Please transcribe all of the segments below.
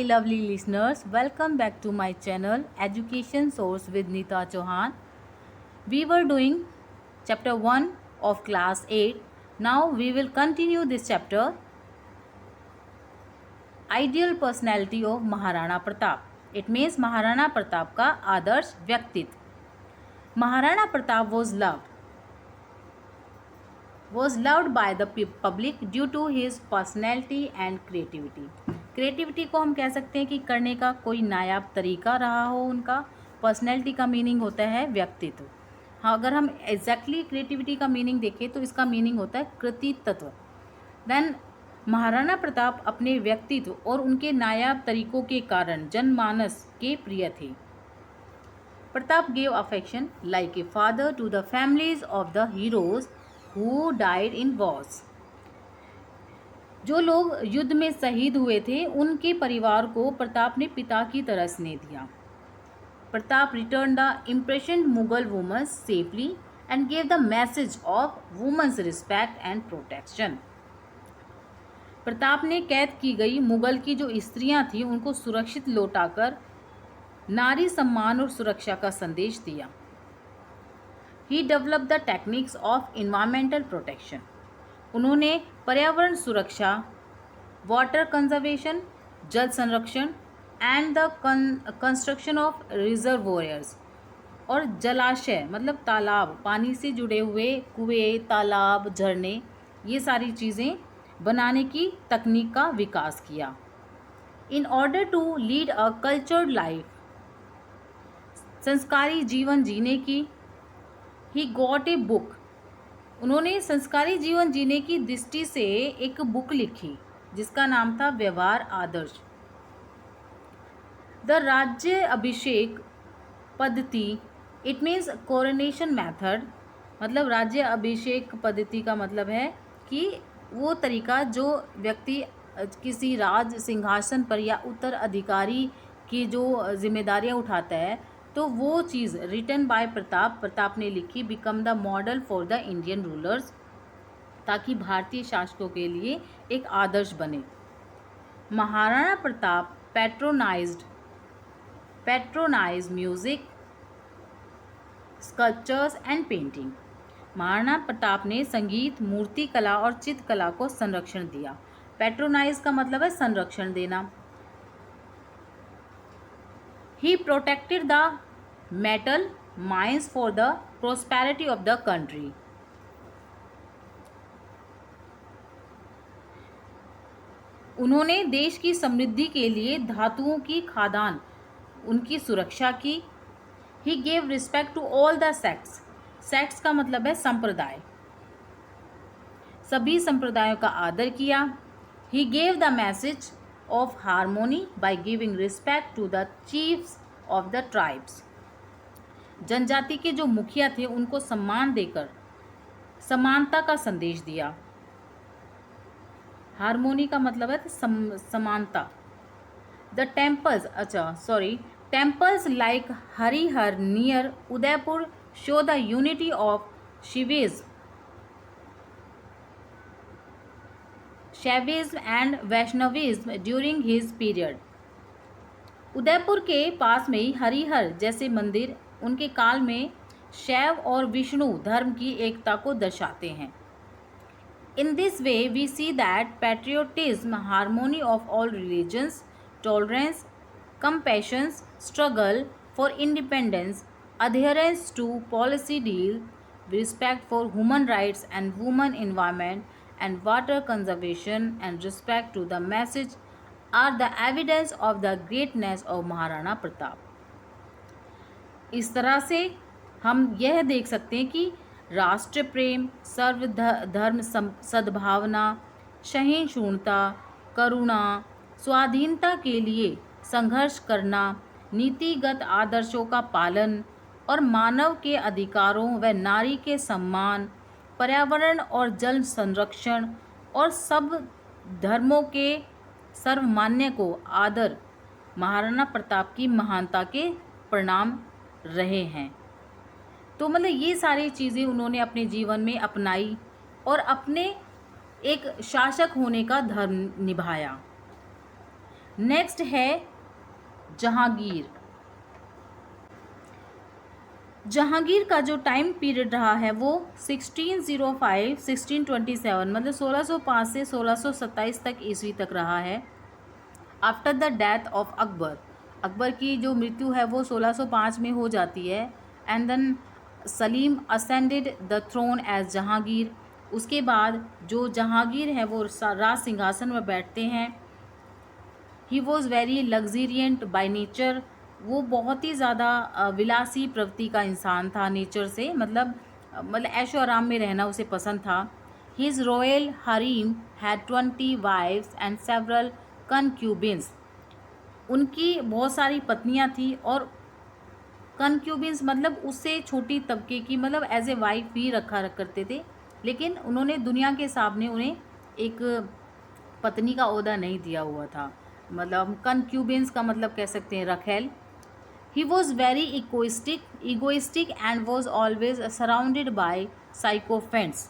lovely listeners, welcome back to my channel Education Source with Neeta Chauhan. We were doing chapter 1 of class 8. Now we will continue this chapter, Ideal Personality of Maharana Pratap. It means Maharana Pratap का आदर्श व्यक्तित्व. Maharana Pratap was loved by the public due to his personality and creativity. Creativity को हम कह सकते हैं कि करने का कोई नायाब तरीका रहा हो उनका. पर्सनैलिटी का मीनिंग होता है व्यक्तित्व. हाँ, अगर हम एग्जैक्टली क्रिएटिविटी का मीनिंग देखें तो इसका मीनिंग होता है कृतित्व. देन महाराणा प्रताप अपने व्यक्तित्व और उनके नायाब तरीकों के कारण जनमानस के प्रिय थे. Pratap gave affection like a father to the families of the heroes who died in wars. जो लोग युद्ध में शहीद हुए थे उनके परिवार को प्रताप ने पिता की तरह स्नेह दिया. Pratap return the impression Mughal women's safely and gave the message of women's respect and protection. Pratap ने कैद की गई मुगल की जो स्त्रियां थीं उनको सुरक्षित लौटाकर नारी सम्मान और सुरक्षा का संदेश दिया. He develop the techniques of environmental protection. उन्होंने पर्यावरण सुरक्षा, वाटर कंजर्वेशन, जल संरक्षण and the construction of reservoirs और जलाशय मतलब तालाब, पानी से जुड़े हुए कुएं, तालाब, झरने, ये सारी चीज़ें बनाने की तकनीक का विकास किया. In order to lead a cultured life, संस्कारी जीवन जीने की, ही गॉट ए बुक. उन्होंने संस्कारी जीवन जीने की दृष्टि से एक बुक लिखी जिसका नाम था व्यवहार आदर्श. द राज्य अभिषेक पद्धति, इट मीन्स कोरोनेशन मेथड. मतलब राज्य अभिषेक पद्धति का मतलब है कि वो तरीका जो व्यक्ति किसी राज सिंहासन पर या उत्तराधिकारी की जो जिम्मेदारियां उठाता है तो वो चीज़ रिटन बाय प्रताप ने लिखी, become the model for the Indian rulers, ताकि भारतीय शासकों के लिए एक आदर्श बने. Maharana Pratap patronise music, sculptures and painting. Maharana Pratap ने संगीत, मूर्ति कला और चित्रकला को संरक्षण दिया. पैट्रोनाइज का मतलब है संरक्षण देना. He protected the metal mines for the prosperity of the country. उन्होंने देश की समृद्धि के लिए धातुओं की खादान उनकी सुरक्षा की. He gave respect to all the sects. Sects का मतलब है संप्रदाय. सभी संप्रदायों का आदर किया. He gave the message of harmony by giving respect to the chiefs of the tribes. जनजाति के जो मुखिया थे उनको सम्मान देकर समानता का संदेश दिया. हारमोनी का मतलब है समानता. The temples like Harihar near Udaipur show the unity of Shaivism and Vaishnavism during his period. Udaipur के पास में ही हरिहर जैसे मंदिर उनके काल में शैव और विष्णु धर्म की एकता को दर्शाते हैं. In this way we see that patriotism, harmony of all religions, tolerance, compassions, struggle for independence, adherence to policy deal, respect for human rights and women environment and water conservation and respect to the message are the evidence of the greatness of Maharana Pratap. इस तरह से हम यह देख सकते हैं कि राष्ट्र प्रेम, सर्वधर्म सद्भावना, सहिष्णुता, करुणा, स्वाधीनता के लिए संघर्ष करना, नीतिगत आदर्शों का पालन और मानव के अधिकारों व नारी के सम्मान, पर्यावरण और जल संरक्षण और सब धर्मों के सर्वमान्य को आदर महाराणा प्रताप की महानता के परिणाम रहे हैं. तो मतलब ये सारी चीज़ें उन्होंने अपने जीवन में अपनाई और अपने एक शासक होने का धर्म निभाया. नेक्स्ट है जहांगीर। जहांगीर का जो टाइम पीरियड रहा है वो 1605 1627 मतलब 1605 से 1627 तक ईस्वी तक रहा है। After the death of Akbar, Akbar की जो मृत्यु है वो 1605 में हो जाती है। And then Salim ascended the throne as Jahangir. उसके बाद जो जहांगीर है वो राज सिंहासन में बैठते हैं। He was very luxuriant by nature, वो बहुत ही ज़्यादा विलासी प्रवृत्ति का इंसान था नेचर से, मतलब ऐशो आराम में रहना उसे पसंद था। His royal harem had 20 wives and several concubines, उनकी बहुत सारी पत्नियां थी और कनक्यूबिन्स मतलब उससे छोटी तबके की, मतलब एज ए वाइफ भी रखा करते थे, लेकिन उन्होंने दुनिया के सामने उन्हें एक पत्नी का ओहदा नहीं दिया हुआ था। मतलब कनक्यूबिन्स का मतलब कह सकते हैं रखेल। He was very egoistic and was always surrounded by sycophants,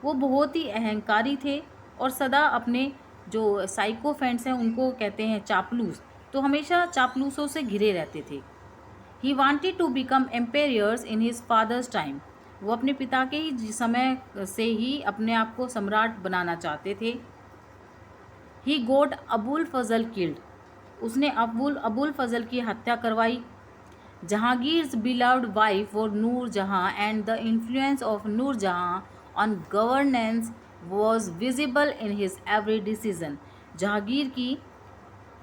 वो बहुत ही अहंकारी थे और सदा अपने जो साइकोफेंट्स हैं उनको कहते हैं चापलूस, तो हमेशा चापलूसों से घिरे रहते थे। He wanted to become emperors in his father's time, वो अपने पिता के ही समय से ही अपने आप को सम्राट बनाना चाहते थे। ही गोट अबुल फजल किल्ड, उसने अबुल फजल की हत्या करवाई। जहांगीर्स बिलव्ड वाइफ वॉज नूर जहाँ एंड द इन्फ्लुएंस ऑफ नूर जहाँ on governance was visible in his every decision. Jahangir की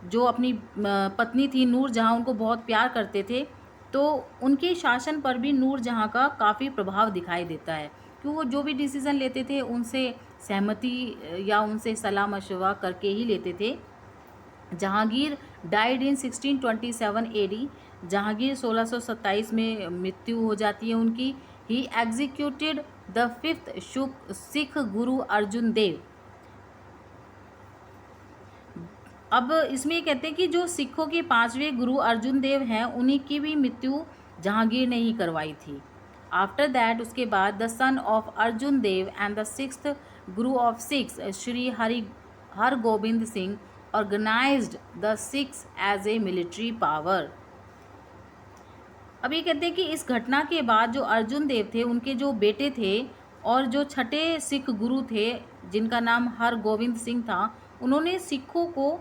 जो अपनी पत्नी थी नूर जहाँ, उनको बहुत प्यार करते थे, तो उनके शासन पर भी नूर जहाँ का काफ़ी प्रभाव दिखाई देता है, क्योंकि वो जो भी डिसीज़न लेते थे उनसे सहमति या उनसे सलाह मशवरा करके ही लेते थे। Jahangir died in 1627 AD, Jahangir 1627 में मृत्यु हो जाती है उनकी। ही एग्जीक्यूटेड द 5th सिख गुरु अर्जुन देव। अब इसमें ये कहते हैं कि जो सिखों के 5वें गुरु अर्जुन देव हैं उन्हीं की भी मृत्यु जहांगीर ने ही करवाई थी। आफ्टर दैट उसके बाद the son of Arjun Dev and the 6th guru of Sikhs Shri Hargobind Singh organized the Sikhs as a military power. अब ये कहते हैं कि इस घटना के बाद जो अर्जुन देव थे उनके जो बेटे थे और जो छठे सिख गुरु थे जिनका नाम हरगोबिंद सिंह था, उन्होंने सिखों को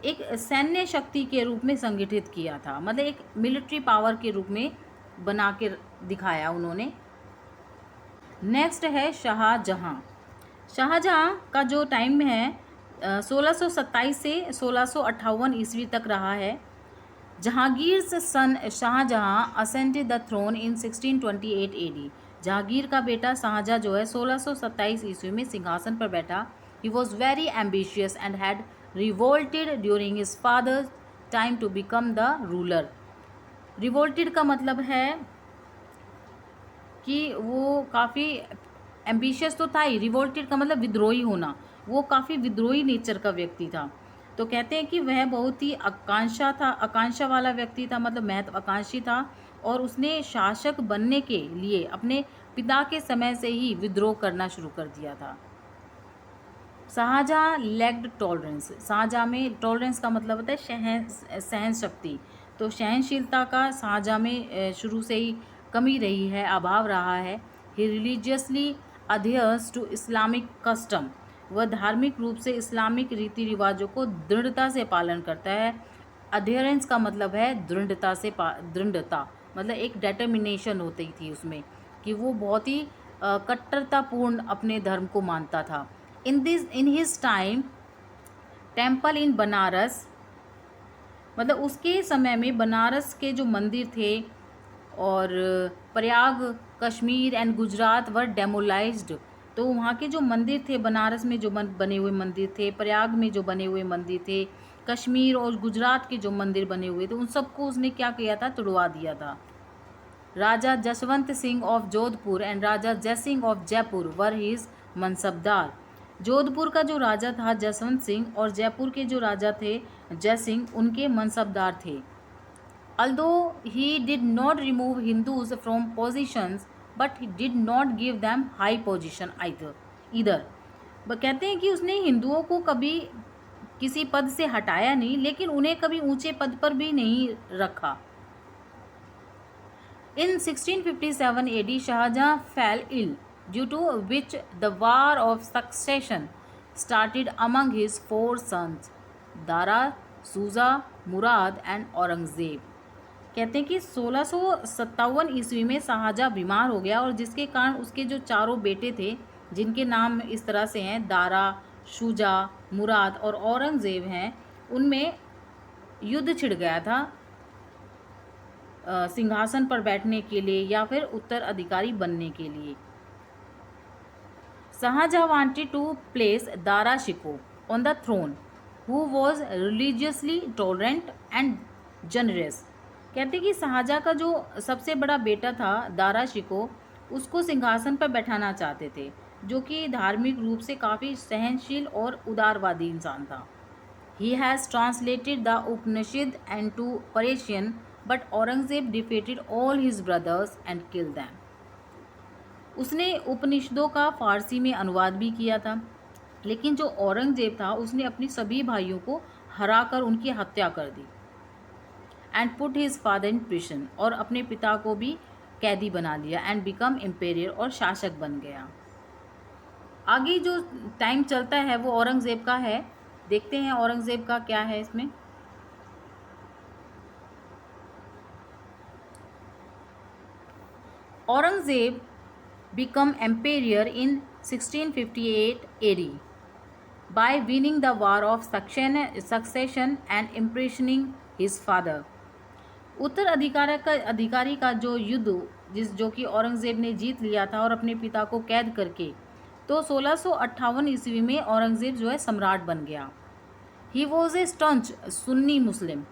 एक सैन्य शक्ति के रूप में संगठित किया था, मतलब एक मिलिट्री पावर के रूप में बना के दिखाया उन्होंने। नेक्स्ट है शाहजहां। शाहजहां का जो टाइम है 1627 से 1658 ईस्वी तक रहा है। Jahangir's son Shahjahan ascended the throne in 1628 AD, Jahangir का बेटा शाहजहां जो है 1627 ईस्वी में सिंहासन पर बैठा। He was very ambitious and had revolted during his father's time to become the ruler. Revolted का मतलब है कि वो काफ़ी एम्बिशियस तो था ही, रिवोल्टेड का मतलब विद्रोही होना, वो काफ़ी विद्रोही नेचर का व्यक्ति था। तो कहते हैं कि वह बहुत ही आकांक्षा वाला व्यक्ति था, मतलब महत्वाकांक्षी था, और उसने शासक बनने के लिए अपने पिता के समय से ही विद्रोह करना शुरू कर दिया था। शाहजहां लैक्ड टॉलरेंस, शाहजहां में टॉलरेंस का मतलब होता है सहन शक्ति, तो सहनशीलता का शाहजहां में शुरू से ही कमी रही है, अभाव रहा है। ही रिलीजियसली अधेयर्स टू इस्लामिक कस्टम, वह धार्मिक रूप से इस्लामिक रीति रिवाजों को दृढ़ता से पालन करता है। अधेरेंस का मतलब है दृढ़ता, मतलब एक डेटर्मिनेशन होती थी उसमें कि वो बहुत ही कट्टरतापूर्ण अपने धर्म को मानता था। In his time temple in Banaras, मतलब उसके समय में बनारस के जो मंदिर थे और प्रयाग, कश्मीर एंड गुजरात वर डेमोलाइज्ड, तो वहाँ के जो मंदिर थे, बनारस में जो बने हुए मंदिर थे, प्रयाग में जो बने हुए मंदिर थे, कश्मीर और गुजरात के जो मंदिर बने हुए थे, उन सबको उसने क्या किया था, तुड़वा दिया था। Raja Jaswant Singh of Jodhpur and Raja Jaisingh of Jaipur were his mansabdar. Jodhpur का जो राजा था जसवंत सिंह और जयपुर के जो राजा थे जय सिंह, उनके मनसबदार थे। Although he did not remove Hindus from positions, but he did not give them high position either. कहते हैं कि उसने हिंदुओं को कभी किसी पद से हटाया नहीं, लेकिन उन्हें कभी ऊंचे पद पर भी नहीं रखा। In 1657 AD, Shahjahan fell ill, due to which the war of succession started among his four sons, Dara, Suza, Murad and Aurangzeb। कहते हैं कि 1657 ईस्वी में शाहजहाँ बीमार हो गया, और जिसके कारण उसके जो चारों बेटे थे, जिनके नाम इस तरह से हैं, दारा, शुजा, मुराद और औरंगज़ेब हैं, उनमें युद्ध छिड़ गया था सिंहासन पर बैठने के लिए या फिर उत्तराधिकारी बनने के लिए। Shahjahan wanted to place Dara Shikoh on the throne, who was religiously tolerant and generous. कहते कि शाहजहाँ का जो सबसे बड़ा बेटा था दारा शिको, उसको सिंहासन पर बैठाना चाहते थे, जो कि धार्मिक रूप से काफ़ी सहनशील और उदारवादी इंसान था। He has translated the Upanishad into Persian, but Aurangzeb defeated all his brothers and killed them। उसने उपनिषदों का फारसी में अनुवाद भी किया था, लेकिन जो औरंगजेब था उसने अपनी सभी भाइयों को हराकर उनकी हत्या कर दी। And put his father in prison, और अपने पिता को भी कैदी बना लिया। एंड बिकम एम्पेरियर, और शासक बन गया। आगे जो टाइम चलता है वो औरंगजेब का है। देखते हैं औरंगजेब का क्या है इसमें। Aurangzeb become emperor in 1658 AD by winning the war of succession and imprisoning his father। अधिकारी का जो युद्ध जो कि औरंगजेब ने जीत लिया था और अपने पिता को कैद करके, तो 1658 ईस्वी में औरंगजेब जो है सम्राट बन गया। ही वॉज ए स्टंच सुन्नी मुस्लिम।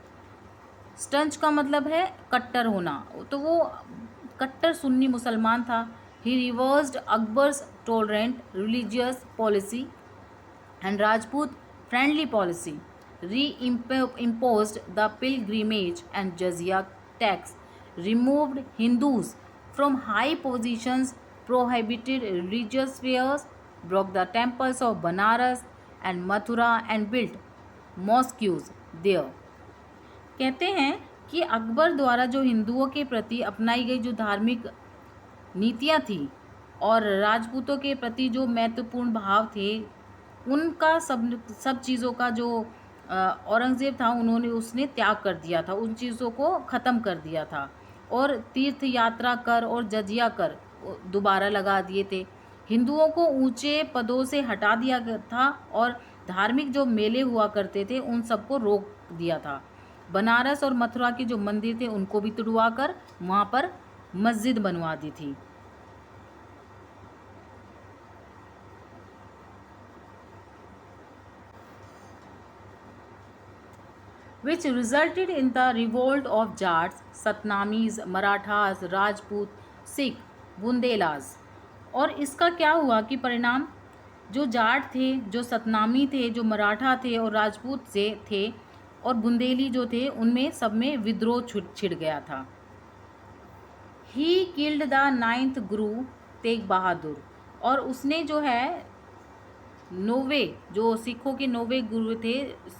स्टंच का मतलब है कट्टर होना, तो वो कट्टर सुन्नी मुसलमान था। He reversed Akbar's tolerant religious policy and Rajput friendly policy, imposed the pilgrimage and jizya tax, removed Hindus from high positions, prohibited religious fairs, broke the temples of Banaras and Mathura and built mosques there। कहते हैं कि अकबर द्वारा जो हिंदुओं के प्रति अपनाई गई जो धार्मिक नीतियाँ थी और राजपूतों के प्रति जो महत्वपूर्ण भाव थे, उनका सब चीज़ों का जो औरंगज़ेब था उसने त्याग कर दिया था, उन चीज़ों को ख़त्म कर दिया था, और तीर्थ यात्रा कर और जजिया कर दोबारा लगा दिए थे। हिंदुओं को ऊंचे पदों से हटा दिया था और धार्मिक जो मेले हुआ करते थे उन सबको रोक दिया था। बनारस और मथुरा के जो मंदिर थे उनको भी तुड़वा कर वहाँ पर मस्जिद बनवा दी थी। which resulted in the revolt of Jats, Satnamis, Marathas, Rajput, Sikh, Bundelas. और इसका क्या हुआ कि परिणाम, जो जाट थे, जो सतनामी थे, जो मराठा थे और राजपूत से थे और बुंदेली जो थे, उनमें सब में विद्रोह छिड़ गया था। He killed the 9th Guru Tegh Bahadur, और उसने जो है 9वें जो सिखों के 9वें गुरु थे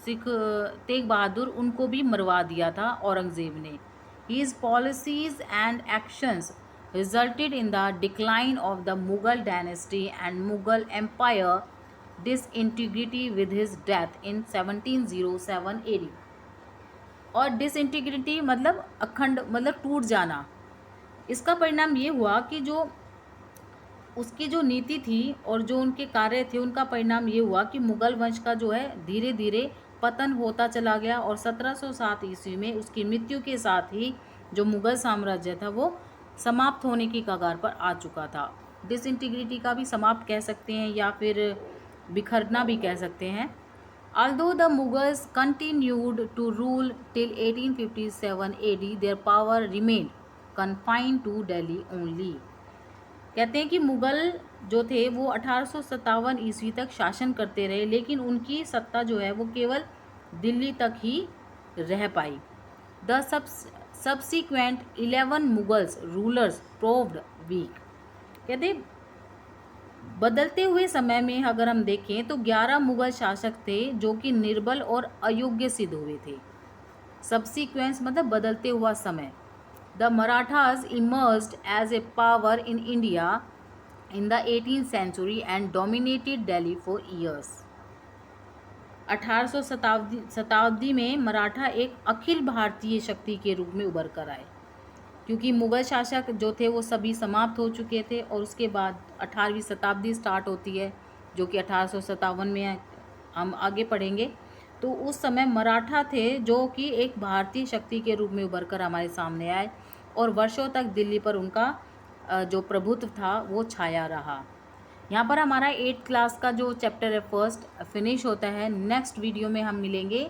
सिख तेग बहादुर, उनको भी मरवा दिया था औरंगज़ेब ने। His policies and actions resulted in the decline of the Mughal dynasty and Mughal empire disintegrity with his death in 1707 AD। और डिसइंटीग्रिटी मतलब अखंड, मतलब टूट जाना। इसका परिणाम ये हुआ कि जो उसकी जो नीति थी और जो उनके कार्य थे, उनका परिणाम ये हुआ कि मुगल वंश का जो है धीरे धीरे पतन होता चला गया, और 1707 ईस्वी में उसकी मृत्यु के साथ ही जो मुगल साम्राज्य था वो समाप्त होने की कगार पर आ चुका था। डिसइंटीग्रिटी का भी समाप्त कह सकते हैं या फिर बिखरना भी कह सकते हैं। Although the Mughals continued to rule till 1857 AD, their power remained confined to Delhi only। कहते हैं कि मुग़ल जो थे वो 1857 ईस्वी तक शासन करते रहे, लेकिन उनकी सत्ता जो है वो केवल दिल्ली तक ही रह पाई। The subsequent 11 Mughals rulers proved weak. कहते बदलते हुए समय में अगर हम देखें तो 11 मुगल शासक थे जो कि निर्बल और अयोग्य सिद्ध हुए थे। सबसीक्वेंस मतलब बदलते हुआ समय। The Marathas emerged as a power in India in the 18th century and dominated Delhi for years। 1800 शताब्दी में मराठा एक अखिल भारतीय शक्ति के रूप में उभर कर आए, क्योंकि मुगल शासक जो थे वो सभी समाप्त हो चुके थे और उसके बाद 18वीं शताब्दी स्टार्ट होती है जो कि 1857 में हम आगे पढ़ेंगे। तो उस समय मराठा थे जो कि एक भारतीय शक्ति के रूप में उभर कर हमारे सामने आए और वर्षों तक दिल्ली पर उनका जो प्रभुत्व था वो छाया रहा। यहाँ पर हमारा 8th क्लास का जो चैप्टर है फर्स्ट फिनिश होता है। नेक्स्ट वीडियो में हम मिलेंगे,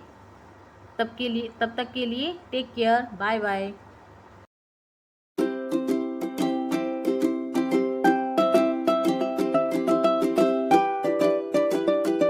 तब तक के लिए टेक केयर, बाय बाय।